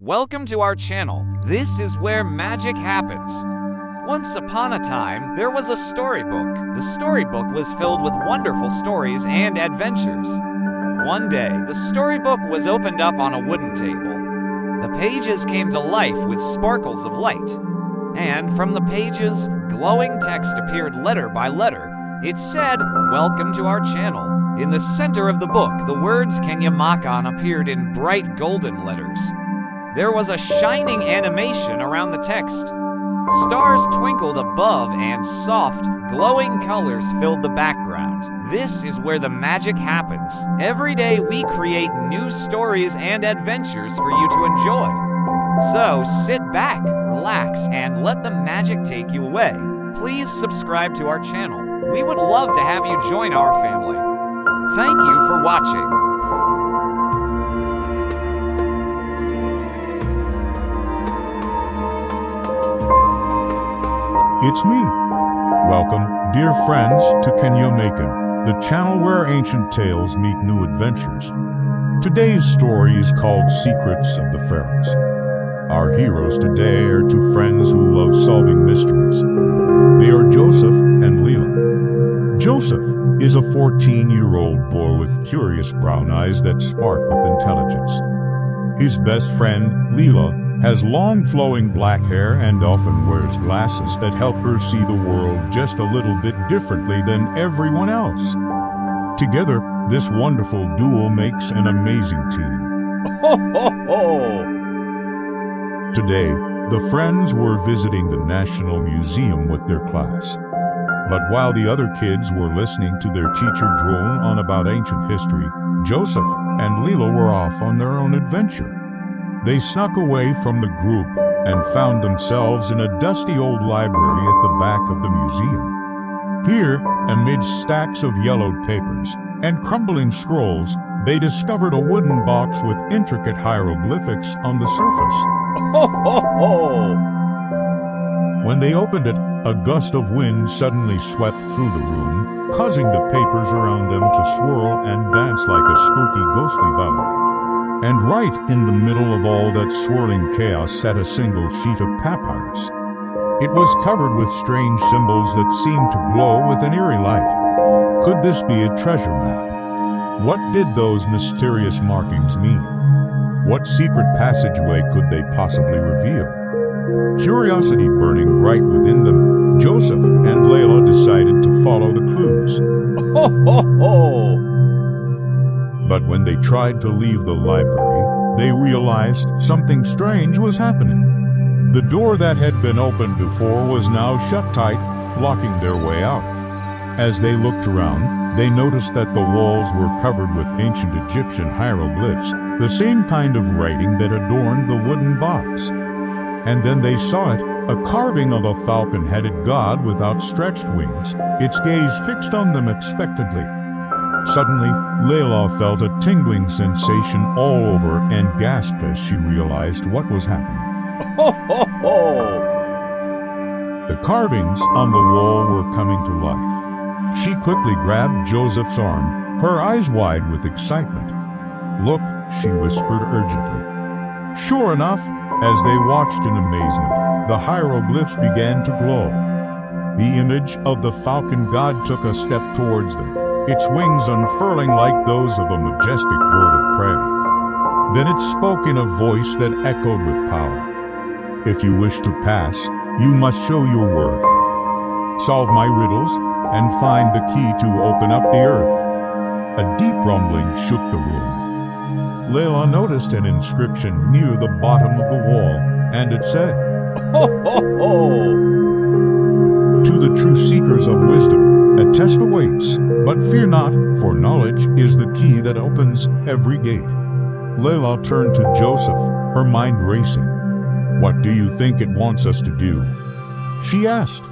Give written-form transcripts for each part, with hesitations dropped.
Welcome to our channel. This is where magic happens. Once upon a time, there was a storybook. The storybook was filled with wonderful stories and adventures. One day, the storybook was opened up on a wooden table. The pages came to life with sparkles of light. And from the pages, glowing text appeared letter by letter. It said, "Welcome to our channel." In the center of the book, the words Kenyamakan appeared in bright golden letters. There was a shining animation around the text. Stars twinkled above and soft, glowing colors filled the background. This is where the magic happens. Every day we create new stories and adventures for you to enjoy. So sit back, relax, and let the magic take you away. Please subscribe to our channel. We would love to have you join our family. Thank you for watching. It's me. Welcome, dear friends, to Kenyamakan, the channel where ancient tales meet new adventures. Today's story is called Secrets of the Pharaohs. Our heroes today are two friends who love solving mysteries. They are Joseph and Laila. Joseph is a 14-year-old boy with curious brown eyes that spark with intelligence. His best friend, Laila, has long flowing black hair and often wears glasses that help her see the world just a little bit differently than everyone else. Together, this wonderful duo makes an amazing team. Ho ho ho! Today, the friends were visiting the National Museum with their class. But while the other kids were listening to their teacher drone on about ancient history, Joseph and Laila were off on their own adventure. They snuck away from the group and found themselves in a dusty old library at the back of the museum. Here, amidst stacks of yellowed papers and crumbling scrolls, they discovered a wooden box with intricate hieroglyphics on the surface. Ho ho ho! When they opened it, a gust of wind suddenly swept through the room, causing the papers around them to swirl and dance like a spooky ghostly ballet. And right in the middle of all that swirling chaos sat a single sheet of papyrus. It was covered with strange symbols that seemed to glow with an eerie light. Could this be a treasure map? What did those mysterious markings mean? What secret passageway could they possibly reveal? Curiosity burning bright within them, Joseph and Laila decided to follow the clues. Ho ho ho! But when they tried to leave the library, they realized something strange was happening. The door that had been opened before was now shut tight, blocking their way out. As they looked around, they noticed that the walls were covered with ancient Egyptian hieroglyphs, the same kind of writing that adorned the wooden box. And then they saw it, a carving of a falcon-headed god with outstretched wings, its gaze fixed on them expectantly. Suddenly, Laila felt a tingling sensation all over and gasped as she realized what was happening. Ho ho ho! The carvings on the wall were coming to life. She quickly grabbed Joseph's arm, her eyes wide with excitement. "Look," she whispered urgently. Sure enough, as they watched in amazement, the hieroglyphs began to glow. The image of the falcon god took a step towards them, its wings unfurling like those of a majestic bird of prey. Then it spoke in a voice that echoed with power. "If you wish to pass, you must show your worth. Solve my riddles and find the key to open up the earth." A deep rumbling shook the room. Laila noticed an inscription near the bottom of the wall, and it said, Ho ho ho! "To the true seekers of wisdom, a test awaits. But fear not, for knowledge is the key that opens every gate." Laila turned to Joseph, her mind racing. "What do you think it wants us to do?" she asked.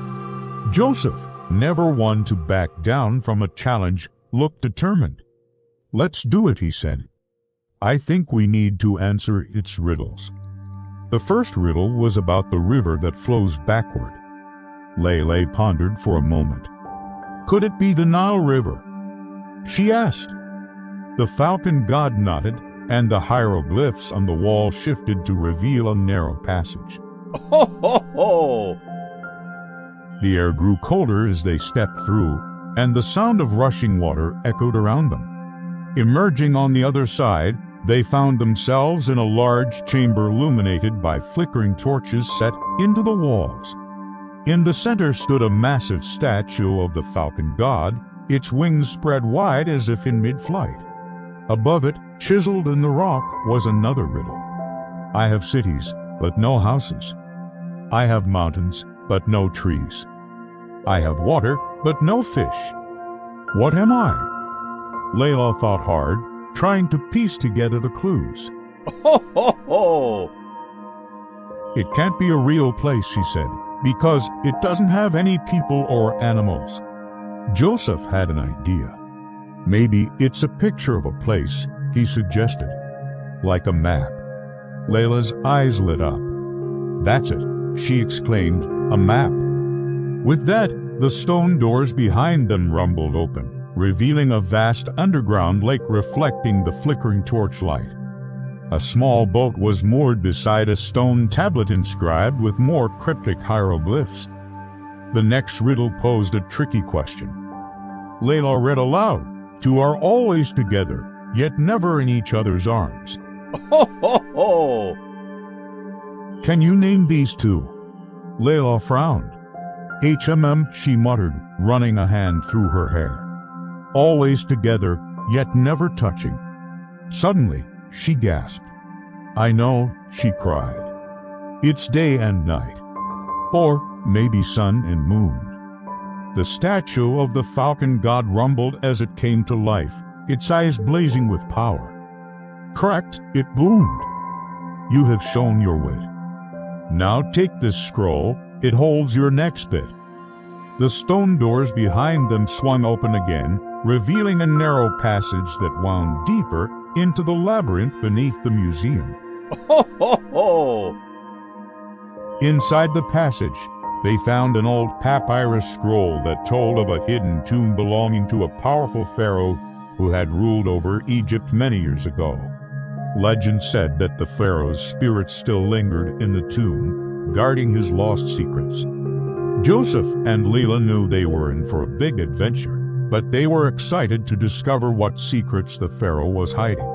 Joseph, never one to back down from a challenge, looked determined. "Let's do it," he said. "I think we need to answer its riddles." The first riddle was about the river that flows backward. Laila pondered for a moment. Could it be the Nile River? She asked. The falcon god nodded, and the hieroglyphs on the wall shifted to reveal a narrow passage. Ho ho ho! The air grew colder as they stepped through, and the sound of rushing water echoed around them. Emerging on the other side, they found themselves in a large chamber illuminated by flickering torches set into the walls. In the center stood a massive statue of the falcon god, its wings spread wide as if in mid-flight. Above it, chiseled in the rock, was another riddle. I have cities, but no houses. I have mountains, but no trees. I have water, but no fish. What am I? Layla thought hard, trying to piece together the clues. Ho ho ho! It can't be a real place, she said, because it doesn't have any people or animals. Joseph had an idea. Maybe it's a picture of a place, he suggested. Like a map. Layla's eyes lit up. That's it, she exclaimed, a map. With that, the stone doors behind them rumbled open, revealing a vast underground lake reflecting the flickering torchlight. A small boat was moored beside a stone tablet inscribed with more cryptic hieroglyphs. The next riddle posed a tricky question. Layla read aloud, "Two are always together, yet never in each other's arms." Ho ho ho! Can you name these two? Layla frowned. She muttered, running a hand through her hair. Always together, yet never touching. Suddenly, she gasped. I know, she cried. It's day and night. Or maybe sun and moon. The statue of the falcon god rumbled as it came to life, its eyes blazing with power. Correct, it boomed. You have shown your wit. Now take this scroll, it holds your next bit. The stone doors behind them swung open again, revealing a narrow passage that wound deeper into the labyrinth beneath the museum. Ho ho ho! Inside the passage, they found an old papyrus scroll that told of a hidden tomb belonging to a powerful pharaoh who had ruled over Egypt many years ago. Legend said that the pharaoh's spirit still lingered in the tomb, guarding his lost secrets. Joseph and Laila knew they were in for a big adventure, but they were excited to discover what secrets the pharaoh was hiding.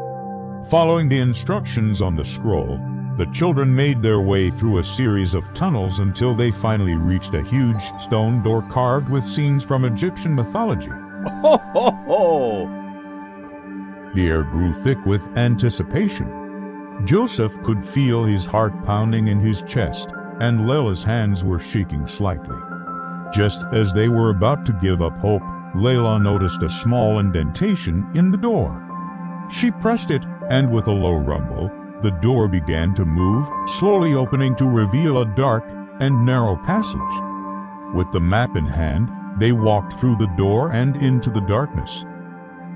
Following the instructions on the scroll, the children made their way through a series of tunnels until they finally reached a huge stone door carved with scenes from Egyptian mythology. Ho ho ho! The air grew thick with anticipation. Joseph could feel his heart pounding in his chest, and Laila's hands were shaking slightly. Just as they were about to give up hope, Laila noticed a small indentation in the door. She pressed it, and with a low rumble, the door began to move, slowly opening to reveal a dark and narrow passage. With the map in hand, they walked through the door and into the darkness.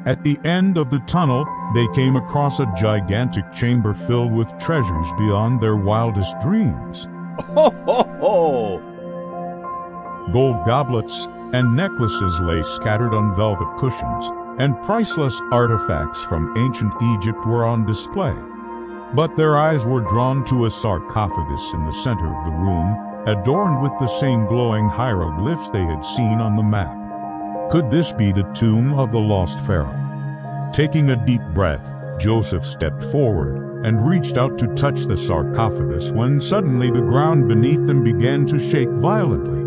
At the end of the tunnel, they came across a gigantic chamber filled with treasures beyond their wildest dreams. Ho ho ho! Gold goblets and necklaces lay scattered on velvet cushions, and priceless artifacts from ancient Egypt were on display. But their eyes were drawn to a sarcophagus in the center of the room, adorned with the same glowing hieroglyphs they had seen on the map. Could this be the tomb of the lost pharaoh? Taking a deep breath, Joseph stepped forward and reached out to touch the sarcophagus when suddenly the ground beneath them began to shake violently.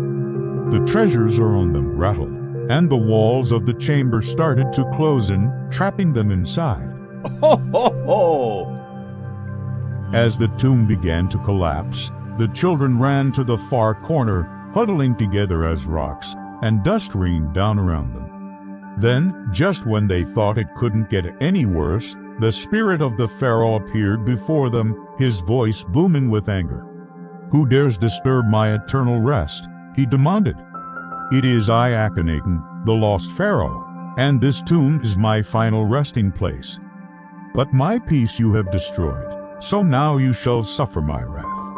The treasures around them rattled, and the walls of the chamber started to close in, trapping them inside. Ho ho ho! As the tomb began to collapse, the children ran to the far corner, huddling together as rocks and dust rained down around them. Then, just when they thought it couldn't get any worse, the spirit of the pharaoh appeared before them, his voice booming with anger. "Who dares disturb my eternal rest?" he demanded. "It is I, Akhenaten, the lost pharaoh, and this tomb is my final resting place. But my peace you have destroyed, so now you shall suffer my wrath."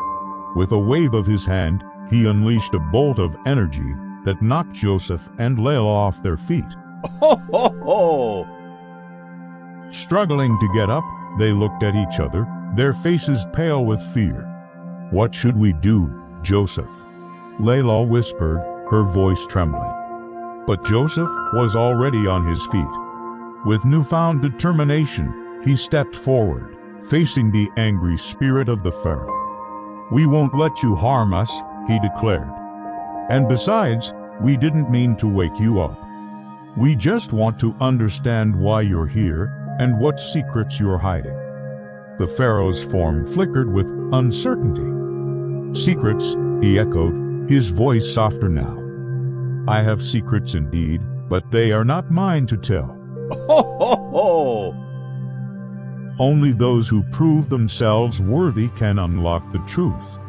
With a wave of his hand, he unleashed a bolt of energy that knocked Joseph and Laila off their feet. Ho ho ho! Struggling to get up, They looked at each other, their faces pale with fear. "What should we do, Joseph?" Laila whispered, her voice trembling. But Joseph was already on his feet. With newfound determination, he stepped forward, facing the angry spirit of the Pharaoh. "We won't let you harm us," he declared. "And besides, we didn't mean to wake you up. We just want to understand why you're here and what secrets you're hiding." The Pharaoh's form flickered with uncertainty. "Secrets," he echoed, his voice softer now. "I have secrets indeed, but they are not mine to tell. Ho, ho, ho! Only those who prove themselves worthy can unlock the truth."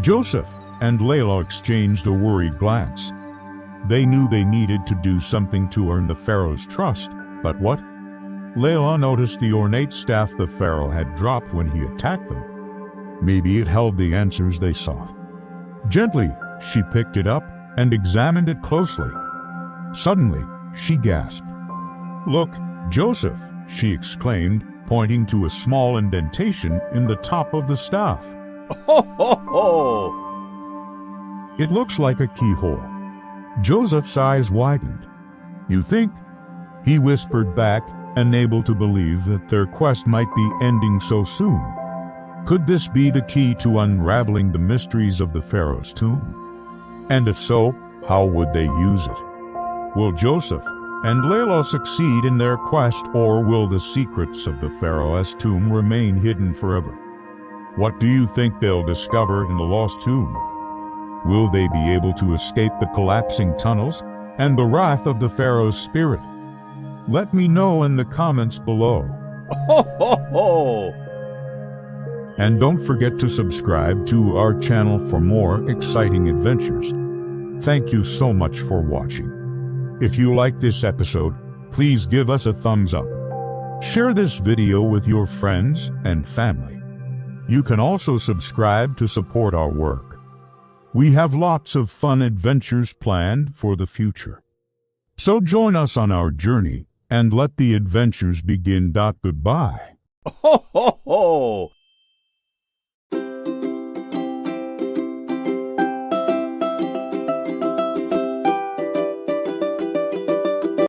Joseph and Laila exchanged a worried glance. They knew they needed to do something to earn the Pharaoh's trust, but what? Laila noticed the ornate staff the Pharaoh had dropped when he attacked them. Maybe it held the answers they sought. Gently, she picked it up and examined it closely. Suddenly, she gasped. "Look, Joseph," she exclaimed, pointing to a small indentation in the top of the staff. Ho, ho, ho! "It looks like a keyhole." Joseph's eyes widened. "You think?" he whispered back, unable to believe that their quest might be ending so soon. Could this be the key to unraveling the mysteries of the Pharaoh's tomb? And if so, how would they use it? Will Joseph and Laila succeed in their quest, or will the secrets of the Pharaoh's tomb remain hidden forever? What do you think they'll discover in the lost tomb? Will they be able to escape the collapsing tunnels and the wrath of the Pharaoh's spirit? Let me know in the comments below. Ho, ho, ho! And don't forget to subscribe to our channel for more exciting adventures. Thank you so much for watching. If you like this episode, please give us a thumbs up. Share this video with your friends and family. You can also subscribe to support our work. We have lots of fun adventures planned for the future. So join us on our journey and let the adventures begin. Goodbye. Ho, ho, ho!